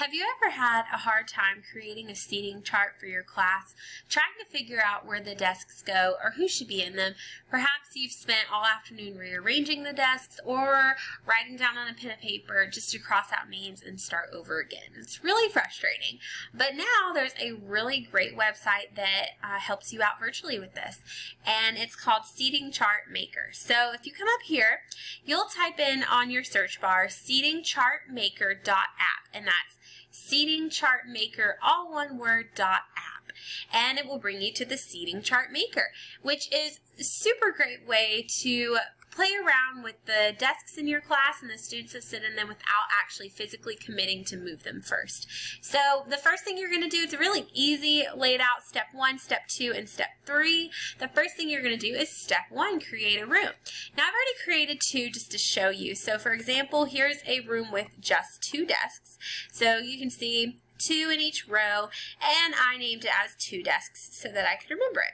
Have you ever had a hard time creating a seating chart for your class, trying to figure out where the desks go or who should be in them? Perhaps you've spent all afternoon rearranging the desks or writing down on a pen and paper just to cross out names and start over again. It's really frustrating, but now there's a really great website that helps you out virtually with this, and it's called Seating Chart Maker. So if you come up here, you'll type in on your search bar seatingchartmaker.app, and that's Seating Chart Maker, all one word, .app, and it will bring you to the Seating Chart Maker, which is a super great way to play around with the desks in your class and the students that sit in them without actually physically committing to move them first. So the first thing you're going to do, it's really easy, laid out step 1, step 2, and step 3. The first thing you're going to do is step 1, create a room. Now I've already created 2 just to show you. So for example, here's a room with just 2 desks. So you can see 2 in each row, and I named it as 2 desks so that I could remember it.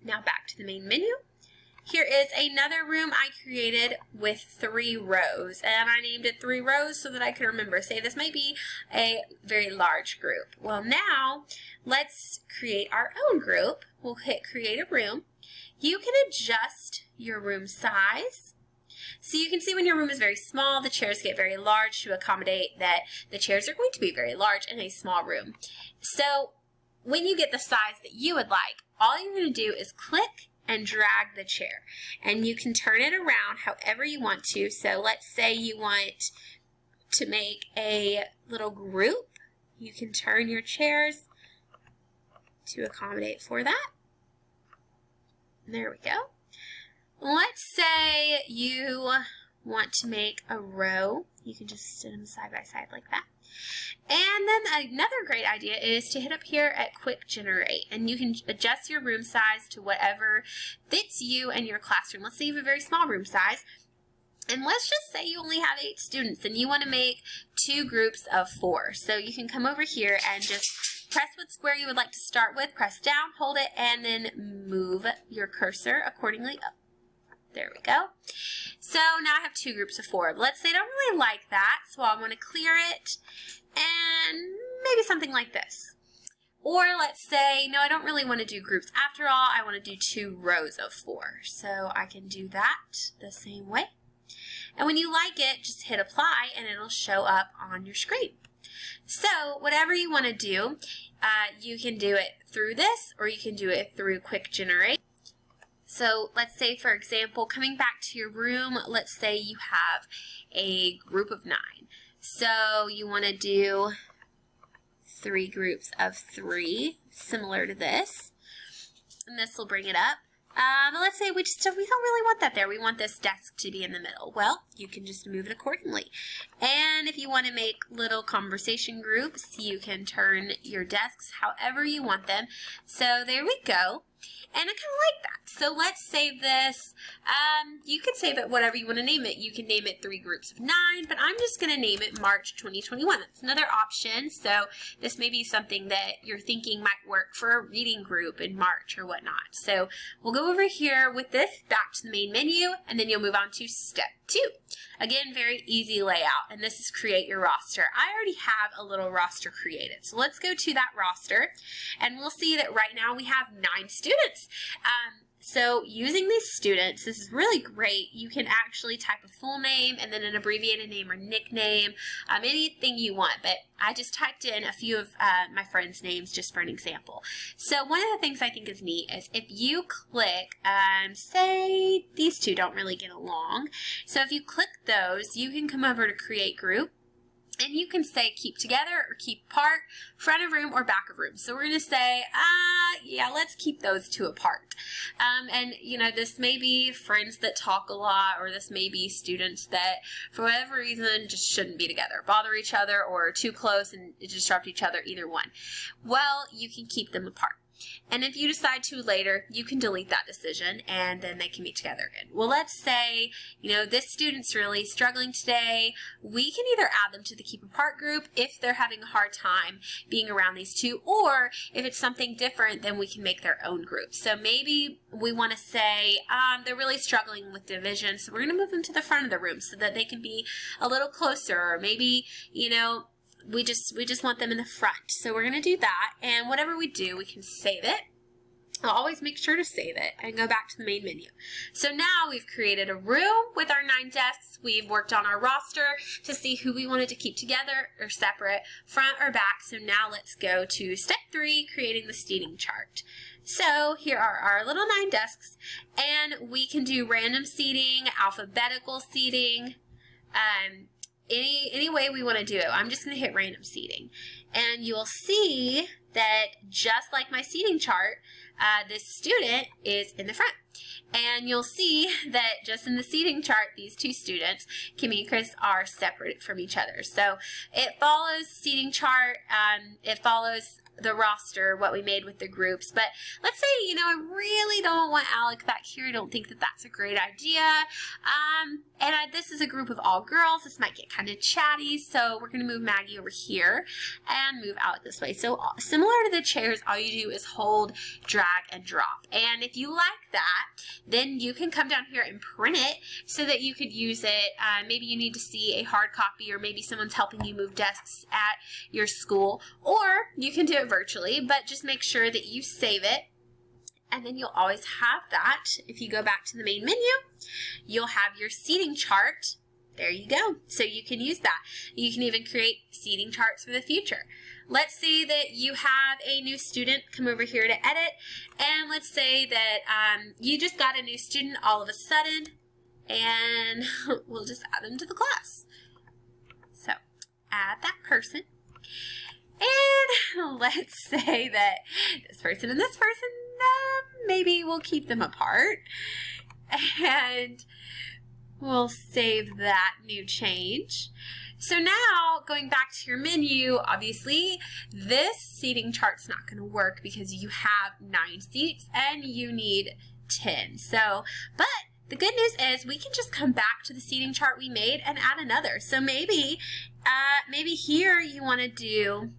Now back to the main menu. Here is another room I created with 3 rows, and I named it 3 rows so that I could remember. Say this might be a very large group. Well, now let's create our own group. We'll hit create a room. You can adjust your room size. So you can see when your room is very small, the chairs get very large to accommodate that the chairs are going to be very large in a small room. So when you get the size that you would like, all you're going to do is click and drag the chair, and you can turn it around however you want to. So let's say you want to make a little group. You can turn your chairs to accommodate for that. There we go. Let's say you want to make a row. You can just sit them side by side like that. And then another great idea is to hit up here at Quick Generate, and you can adjust your room size to whatever fits you and your classroom. Let's say you have a very small room size, and let's just say you only have 8 students and you want to make 2 groups of 4. So you can come over here and just press what square you would like to start with, press down, hold it, and then move your cursor accordingly up. There we go. So now I have 2 groups of 4. Let's say I don't really like that, so I want to clear it and maybe something like this. Or let's say, no, I don't really want to do groups. After all, I want to do 2 rows of 4. So I can do that the same way. And when you like it, just hit apply and it'll show up on your screen. So whatever you want to do, you can do it through this, or you can do it through Quick Generate. So let's say, for example, coming back to your room, let's say you have a group of 9. So you want to do 3 groups of 3, similar to this. And this will bring it up. But let's say we don't really want that there. We want this desk to be in the middle. Well, you can just move it accordingly. And if you want to make little conversation groups, you can turn your desks however you want them. So there we go. And I kind of like that. So let's save this. You can save it whatever you want to name it. You can name it 3 groups of 9, but I'm just going to name it March 2021. That's another option. So this may be something that you're thinking might work for a reading group in March or whatnot. So we'll go over here with this, back to the main menu, and then you'll move on to step 2. Again, very easy layout, and this is create your roster. I already have a little roster created, so let's go to that roster, and we'll see that right now we have 9 students. So using these students, this is really great. You can actually type a full name and then an abbreviated name or nickname, anything you want, but I just typed in a few of my friends' names just for an example. So one of the things I think is neat is if you click, say these 2 don't really get along, so if you click those, you can come over to create group, and you can say keep together or keep apart, front of room or back of room. So we're going to say, yeah, let's keep those 2 apart. And, you know, this may be friends that talk a lot, or this may be students that, for whatever reason, just shouldn't be together, bother each other, or too close and disrupt each other, either one. Well, you can keep them apart. And if you decide to later, you can delete that decision and then they can meet together again. Well, let's say, you know, this student's really struggling today. We can either add them to the keep apart group if they're having a hard time being around these 2, or if it's something different, then we can make their own group. So maybe we want to say they're really struggling with division, so we're going to move them to the front of the room so that they can be a little closer, or maybe, you know, we just want them in the front. So we're going to do that, and whatever we do, we can save it. I'll always make sure to save it and go back to the main menu. So now we've created a room with our 9 desks. We've worked on our roster to see who we wanted to keep together or separate, front or back. So now let's go to step 3, creating the seating chart. So here are our little 9 desks, and we can do random seating, alphabetical seating, any way we want to do it. I'm just going to hit random seating, and you'll see that just like my seating chart, this student is in the front. And you'll see that just in the seating chart, these 2 students, Kimmy and Chris, are separate from each other. So it follows seating chart, it follows the roster, what we made with the groups. But let's say, you know, I really don't want Alec back here. I don't think that that's a great idea. This is a group of all girls. This might get kind of chatty, so we're going to move Maggie over here and move Alec this way. So similar to the chairs, all you do is hold, drag, and drop. And if you like that, then you can come down here and print it so that you could use it. Maybe you need to see a hard copy, or maybe someone's helping you move desks at your school, or you can do it virtually, but just make sure that you save it. And then you'll always have that. If you go back to the main menu, you'll have your seating chart. There you go. So you can use that. You can even create seating charts for the future. Let's say that you have a new student. Come over here to edit. And let's say that you just got a new student all of a sudden. And we'll just add them to the class. So add that person. And let's say that this person and this person, maybe we'll keep them apart. And we'll save that new change. So now, going back to your menu, obviously, this seating chart's not going to work because you have 9 seats and you need 10. But the good news is we can just come back to the seating chart we made and add another. So maybe here you want to do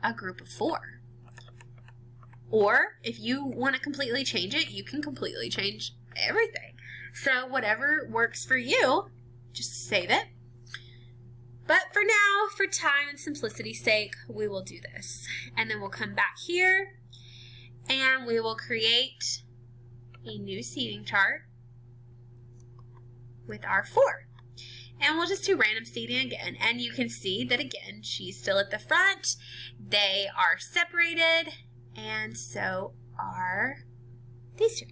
a group of 4. Or if you want to completely change it, you can completely change everything. So whatever works for you, just save it. But for now, for time and simplicity's sake, we will do this. And then we'll come back here and we will create a new seating chart with our 4. And we'll just do random seating again. And you can see that again, she's still at the front. They are separated, and so are these 2.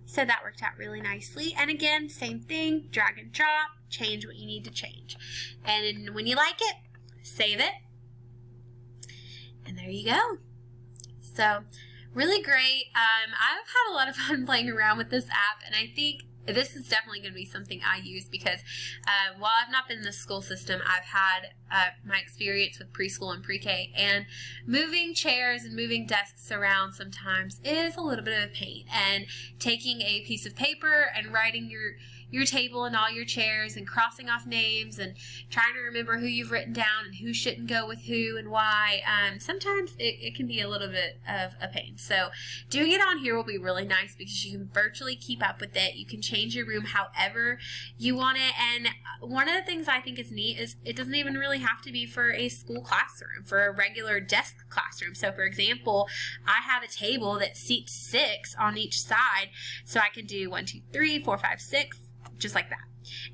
So that worked out really nicely. And again, same thing, drag and drop, change what you need to change. And when you like it, save it. And there you go. So really great. I've had a lot of fun playing around with this app, and I think this is definitely going to be something I use because while I've not been in the school system, I've had my experience with preschool and pre-K, and moving chairs and moving desks around sometimes is a little bit of a pain. And taking a piece of paper and writing your table and all your chairs and crossing off names and trying to remember who you've written down and who shouldn't go with who and why, sometimes it can be a little bit of a pain. So doing it on here will be really nice because you can virtually keep up with it. You can change your room however you want it. And one of the things I think is neat is it doesn't even really have to be for a school classroom, for a regular desk classroom. So for example, I have a table that seats 6 on each side, so I can do 1, 2, 3, 4, 5, 6, just like that.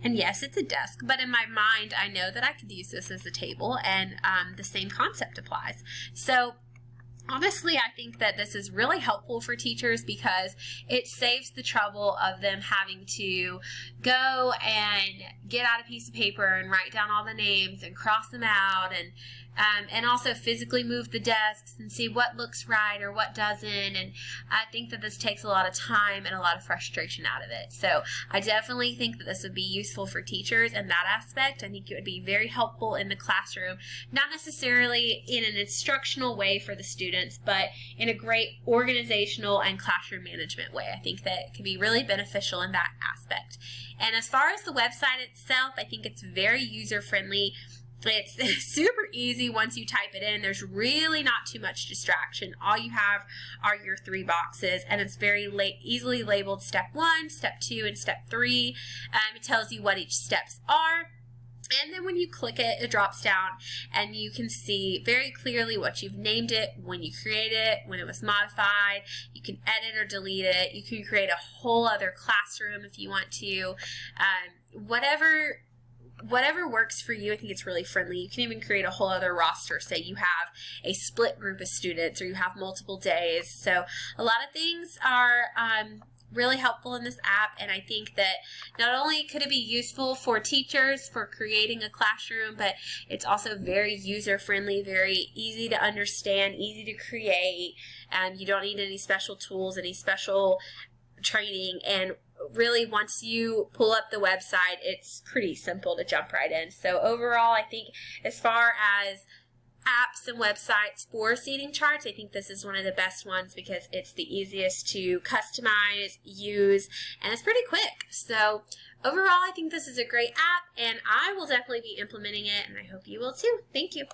And yes, it's a desk, but in my mind, I know that I could use this as a table, and the same concept applies. So honestly, I think that this is really helpful for teachers because it saves the trouble of them having to go and get out a piece of paper and write down all the names and cross them out, and also physically move the desks and see what looks right or what doesn't. And I think that this takes a lot of time and a lot of frustration out of it. So I definitely think that this would be useful for teachers in that aspect. I think it would be very helpful in the classroom, not necessarily in an instructional way for the students, but in a great organizational and classroom management way. I think that it could be really beneficial in that aspect. And as far as the website itself, I think it's very user-friendly. It's super easy once you type it in. There's really not too much distraction. All you have are your 3 boxes, and it's very easily labeled step 1, step 2, and step 3. It tells you what each steps are. And then when you click it, it drops down and you can see very clearly what you've named it, when you created it, when it was modified. You can edit or delete it. You can create a whole other classroom if you want to. Whatever works for you. I think it's really friendly. You can even create a whole other roster. Say you have a split group of students or you have multiple days. So a lot of things are really helpful in this app, and I think that not only could it be useful for teachers for creating a classroom, but it's also very user-friendly, very easy to understand, easy to create, and you don't need any special tools, any special training, and really once you pull up the website, it's pretty simple to jump right in. So overall, I think as far as apps and websites for seating charts, I think this is one of the best ones because it's the easiest to customize, use, and it's pretty quick. So overall, I think this is a great app, and I will definitely be implementing it, and I hope you will too. Thank you.